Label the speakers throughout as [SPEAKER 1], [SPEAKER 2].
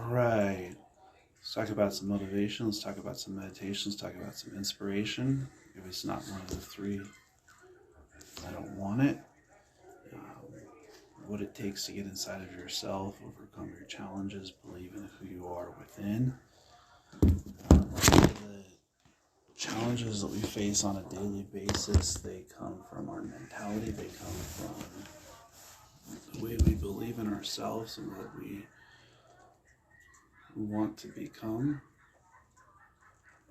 [SPEAKER 1] Right. Let's talk about some motivation. Let's talk about some meditation. Let's talk about some inspiration. If it's not one of the three, I don't want it. Um, what it takes to get inside of yourself, overcome your challenges, believe in who you are within. The challenges that we face on a daily basis, they come from our mentality. They come from the way we believe in ourselves and what we want to become.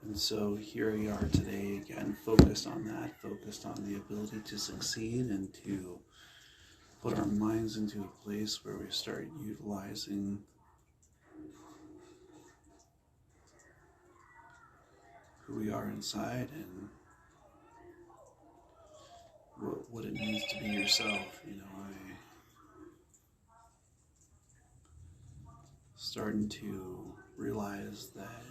[SPEAKER 1] And so here we are today again, focused on that, focused on the ability to succeed and to put our minds into a place where we start utilizing who we are inside and what it means to be yourself. I starting to realize that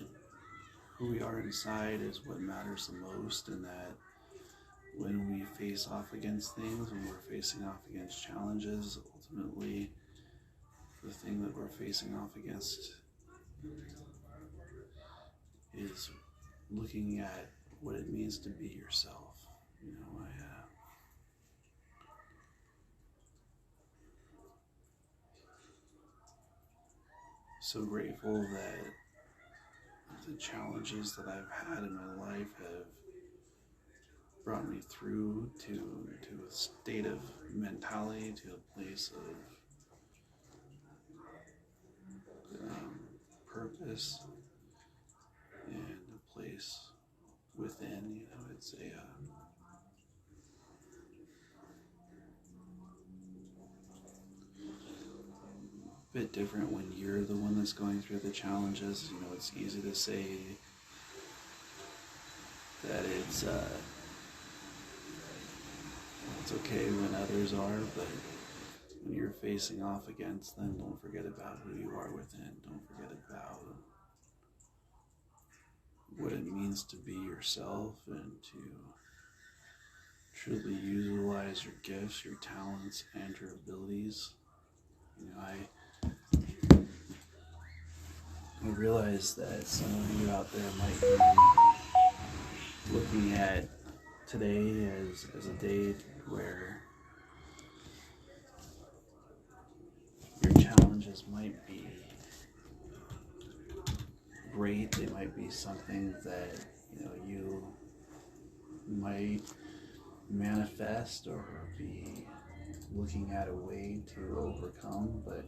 [SPEAKER 1] who we are inside is what matters the most, and that when we face off against things, when we're facing off against challenges, ultimately the thing that we're facing off against is looking at what it means to be yourself. I so grateful that the challenges that I've had in my life have brought me through to a state of mentality, to a place of purpose, and a place within. It's a bit different when you're the one that's going through the challenges. It's easy to say that it's okay when others are, but when you're facing off against them, don't forget about who you are within. Don't forget about what it means to be yourself and to truly utilize your gifts, your talents, and your abilities. I realize that some of you out there might be looking at today as a day where your challenges might be great. They might be something that you might manifest or be looking at a way to overcome, but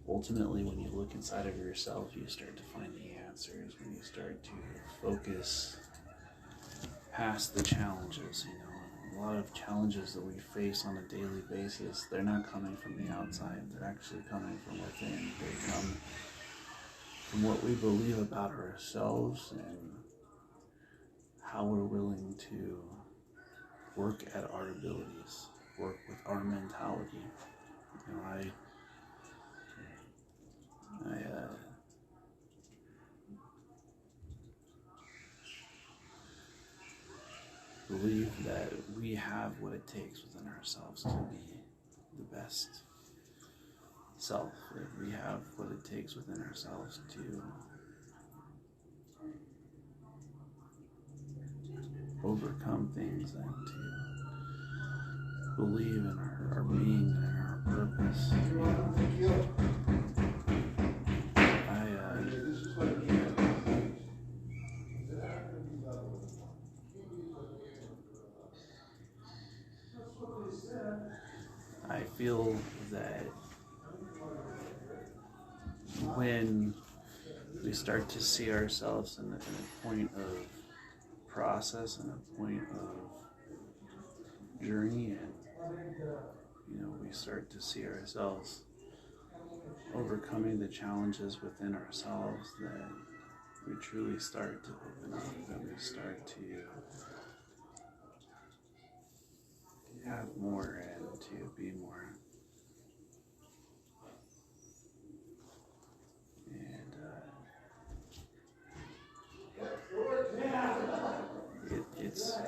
[SPEAKER 1] ultimately when you look inside of yourself, you start to find the answers. When you start to focus past the challenges, a lot of challenges that we face on a daily basis, they're not coming from the outside, they're actually coming from within. They come from what we believe about ourselves and how we're willing to work at our abilities, work with our mentality. I believe that we have what it takes within ourselves to be the best self. We have what it takes within ourselves to overcome things and to believe in our being and our purpose. I feel that when we start to see ourselves in a point of process and a point of journey, and we start to see ourselves overcoming the challenges within ourselves, then we truly start to open up, and we start to have more and to be more. And it's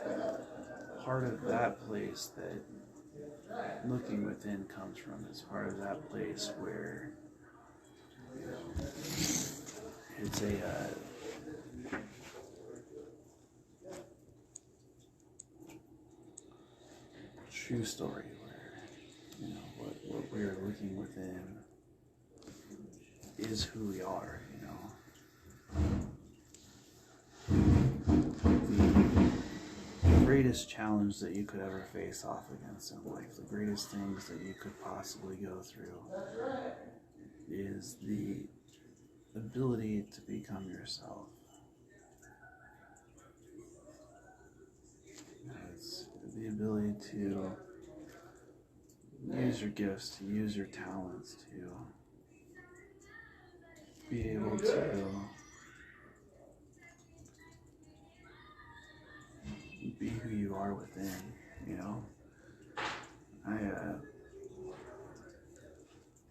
[SPEAKER 1] part of that place that looking within comes from. It's part of that place where It's a true story where, what we're looking within is who we are, The greatest challenge that you could ever face off against in life, the greatest things that you could possibly go through is the ability to become yourself. It's the ability to use your gifts, to use your talents, to be able to be who you are within,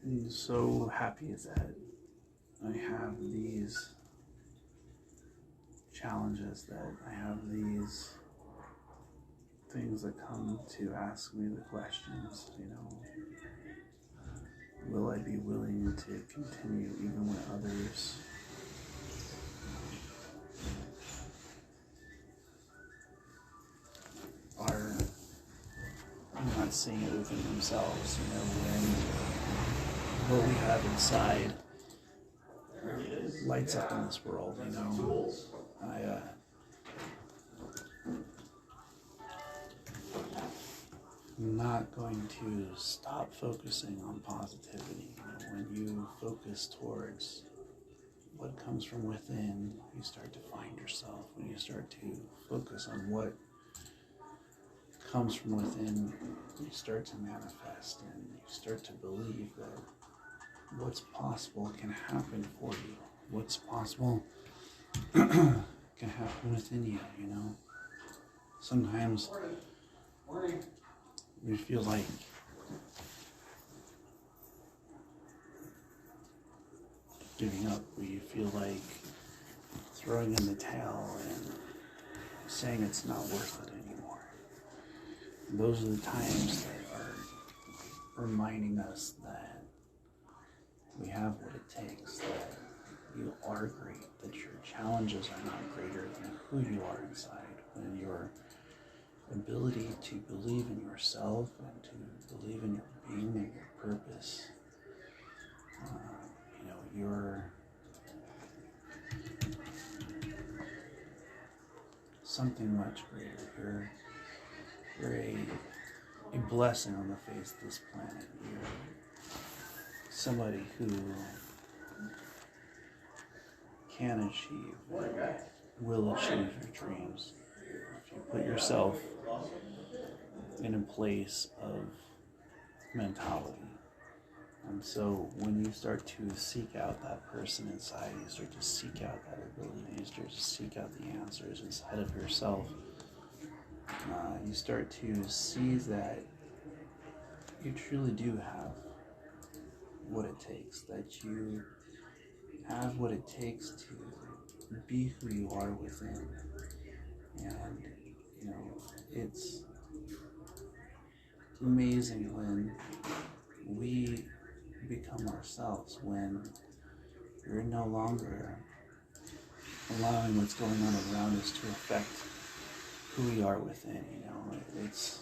[SPEAKER 1] I'm so happy that I have these challenges, that I have these things that come to ask me the questions, will I be willing to continue even when others are not seeing it within themselves, when what we have inside lights up in this world, I'm not going to stop focusing on positivity. When you focus towards what comes from within, you start to find yourself. When you start to focus on what comes from within, you start to manifest, and you start to believe that what's possible can happen for you. What's possible can happen within you, Sometimes we feel like giving up. We feel like throwing in the towel and saying it's not worth it anymore. And those are the times that are reminding us that we have what it takes, that you are great, that your challenges are not greater than who you are inside, when your ability to believe in yourself and to believe in your being and your purpose, you're something much greater. You're a blessing on the face of this planet. You're somebody who can achieve, will achieve your dreams. If you put yourself in a place of mentality. And so when you start to seek out that person inside, you start to seek out that ability, you start to seek out the answers inside of yourself, you start to see that you truly do have what it takes, that you have what it takes to be who you are within. And, it's amazing when we become ourselves, when we're no longer allowing what's going on around us to affect who we are within. It's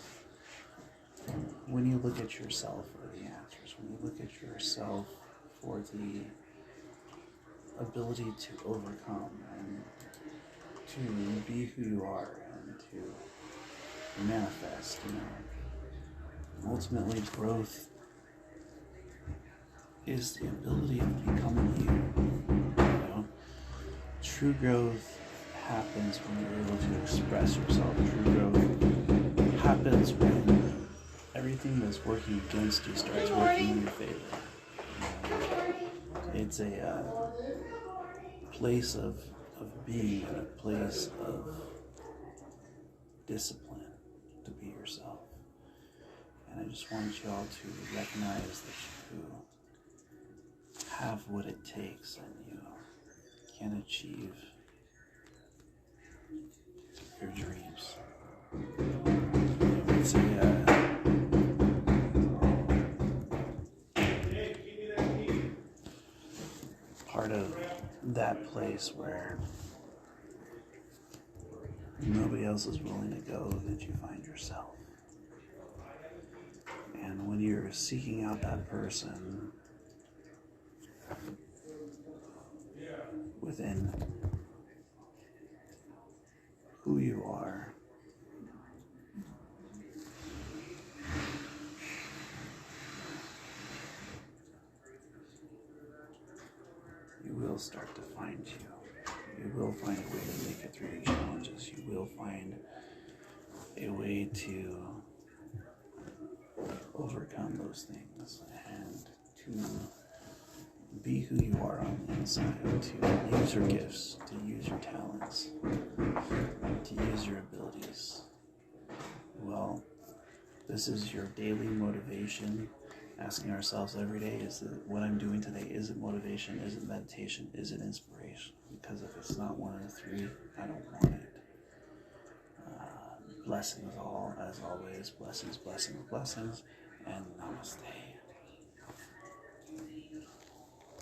[SPEAKER 1] when you look at yourself for the answers, when you look at yourself for the ability to overcome and to be who you are and to manifest, Ultimately, growth is the ability of becoming you. True growth happens when you're able to express yourself. True growth happens when everything that's working against you starts working in your favor. It's a place of being, and a place of discipline to be yourself. And I just want you all to recognize that you have what it takes and you can achieve your dreams. It's part of that place where nobody else is willing to go that you find yourself. And when you're seeking out that person within who you are, you will start to find you. You will find a way to make it through your challenges. You will find a way to overcome those things and to be who you are on the inside, to use your gifts, to use your talents, to use your abilities. Well, this is your daily motivation, asking ourselves every day, is it what I'm doing today, is it motivation, is it meditation, is it inspiration? Because if it's not one of the three, I don't want it. Blessings all, as always, blessings, blessings, blessings, and namaste.